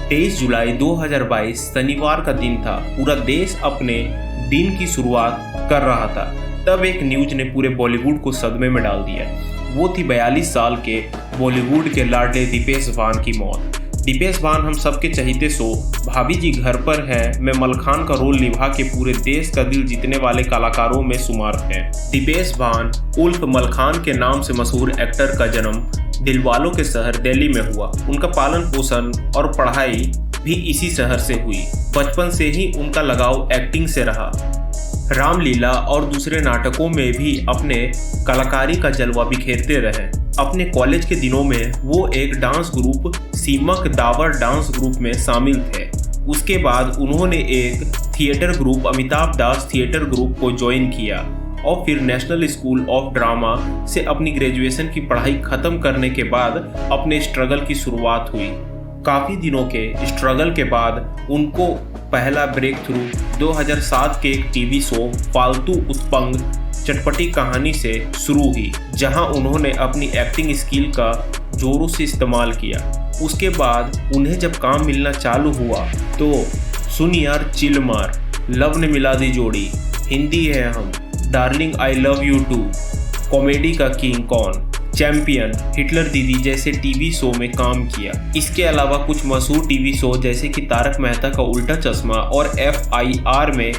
23 जुलाई 2022 शनिवार का दिन था। पूरा देश अपने दिन की शुरुआत कर रहा था। तब एक न्यूज ने पूरे बॉलीवुड को सदमे में डाल दिया। वो थी 42 साल के बॉलीवुड के लाडले दीपेश बान की मौत। दीपेश बान हम सबके चहीते शो भाभी जी घर पर हैं में मलखान का रोल निभा के पूरे देश का दिल जीतने वाले कलाकारों में शुमार हैं। दीपेश बान उर्फ मलखान के नाम से मशहूर एक्टर का जन्म दिलवालों के शहर दिल्ली में हुआ। उनका पालन पोषण और पढ़ाई भी इसी शहर से हुई। बचपन से ही उनका लगाव एक्टिंग से रहा। रामलीला और दूसरे नाटकों में भी अपने कलाकारी का जलवा बिखेरते रहे। अपने कॉलेज के दिनों में वो एक डांस ग्रुप सीमक दावर डांस ग्रुप में शामिल थे। उसके बाद उन्होंने एक थिएटर ग्रुप अमिताभ दास थिएटर ग्रुप को ज्वाइन किया और फिर नेशनल स्कूल ऑफ ड्रामा से अपनी ग्रेजुएशन की पढ़ाई खत्म करने के बाद अपने स्ट्रगल की शुरुआत हुई। काफ़ी दिनों के स्ट्रगल के बाद उनको पहला ब्रेक थ्रू 2007 के एक टीवी शो फालतू उत्पंग चटपटी कहानी से शुरू हुई, जहां उन्होंने अपनी एक्टिंग स्किल का जोरों से इस्तेमाल किया। उसके बाद उन्हें जब काम मिलना चालू हुआ तो सुन यार चिल मार, लव ने मिला दी जोड़ी, हिंदी है हम, darling I love you too, comedy का किंग कौन, चैंपियन, हिटलर दीदी जैसे टीवी शो में काम किया। इसके अलावा कुछ मशहूर टीवी शो जैसे कि तारक मेहता का उल्टा चश्मा और FIR में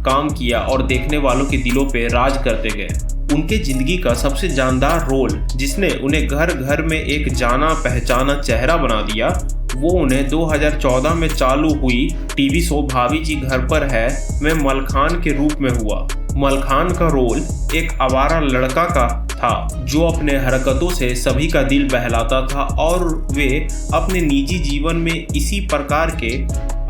काम किया और देखने वालों के दिलों पे राज करते गए। उनके जिंदगी का सबसे जानदार रोल जिसने उन्हें घर घर में एक जाना पहचाना चेहरा बना दिया, वो उन्हें 2014 में चालू हुई टीवी शो भाभी जी घर पर है में मलखान के रूप में हुआ। मलखान का रोल एक आवारा लड़का का था जो अपने हरकतों से सभी का दिल बहलाता था और वे अपने निजी जीवन में इसी प्रकार के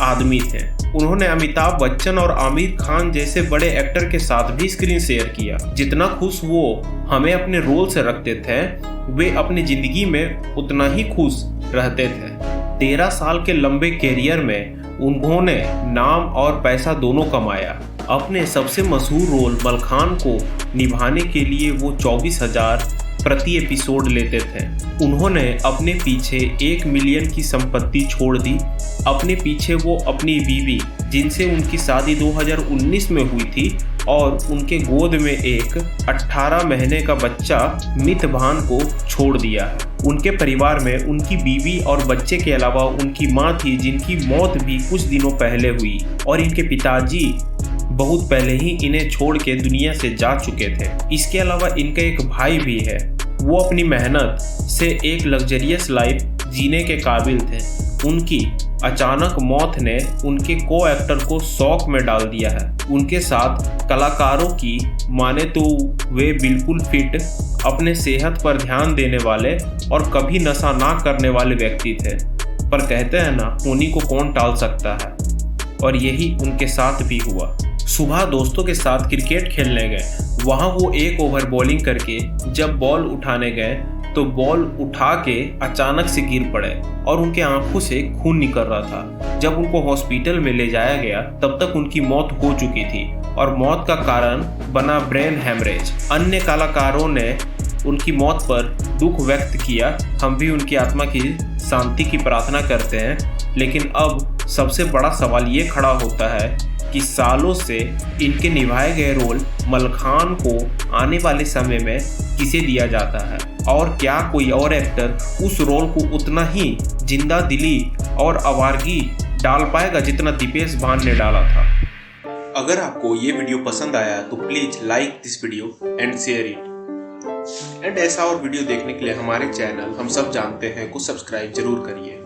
आदमी थे। उन्होंने अमिताभ बच्चन और आमिर खान जैसे बड़े एक्टर के साथ भी स्क्रीन शेयर किया। जितना खुश वो हमें अपने रोल से रखते थे, वे अपनी जिंदगी में उतना ही खुश रहते थे। 13 साल के लंबे कैरियर में उन्होंने नाम और पैसा दोनों कमाया। अपने सबसे मशहूर रोल मलखान को निभाने के लिए वो 24,000 प्रति एपिसोड लेते थे। उन्होंने अपने पीछे 1 मिलियन की संपत्ति छोड़ दी। अपने पीछे वो अपनी बीवी जिनसे उनकी शादी 2019 में हुई थी और उनके गोद में एक 18 महीने का बच्चा मित भान को छोड़ दिया है। उनके परिवार में उनकी बीवी और बच्चे के अलावा उनकी मां थी जिनकी मौत भी कुछ दिनों पहले हुई और इनके पिताजी बहुत पहले ही इन्हें छोड़ के दुनिया से जा चुके थे। इसके अलावा इनका एक भाई भी है। वो अपनी मेहनत से एक लग्जरियस लाइफ जीने के काबिल थे। उनकी अचानक मौत ने उनके को एक्टर को शौक में डाल दिया है। उनके साथ कलाकारों की माने तो वे बिल्कुल फिट, अपने सेहत पर ध्यान देने वाले और कभी नशा ना करने वाले व्यक्ति थे। पर कहते हैं ना, होनी को कौन टाल सकता है, और यही उनके साथ भी हुआ। सुबह दोस्तों के साथ क्रिकेट खेलने गए। वहां वो 1 ओवर बॉलिंग करके जब बॉल उठाने गए तो बॉल उठा के अचानक से गिर पड़े और उनके आंखों से खून निकल रहा था। जब उनको हॉस्पिटल में ले जाया गया तब तक उनकी मौत हो चुकी थी और मौत का कारण बना ब्रेन हैमरेज। अन्य कलाकारों ने उनकी मौत पर दुख व्यक्त किया। हम भी उनकी आत्मा की शांति की प्रार्थना करते हैं। लेकिन अब सबसे बड़ा सवाल ये खड़ा होता है कि सालों से इनके निभाए गए रोल मलखान को आने वाले समय में किसे दिया जाता है, और क्या कोई और एक्टर उस रोल को उतना ही जिंदा दिली और आवारगी डाल पाएगा जितना दीपेश बान ने डाला था। अगर आपको ये वीडियो पसंद आया तो please like this video and share it. And ऐसा और वीडियो देखने के लिए हमारे चैनल हम सब जानते हैं को सब्सक्राइब जरूर करिए।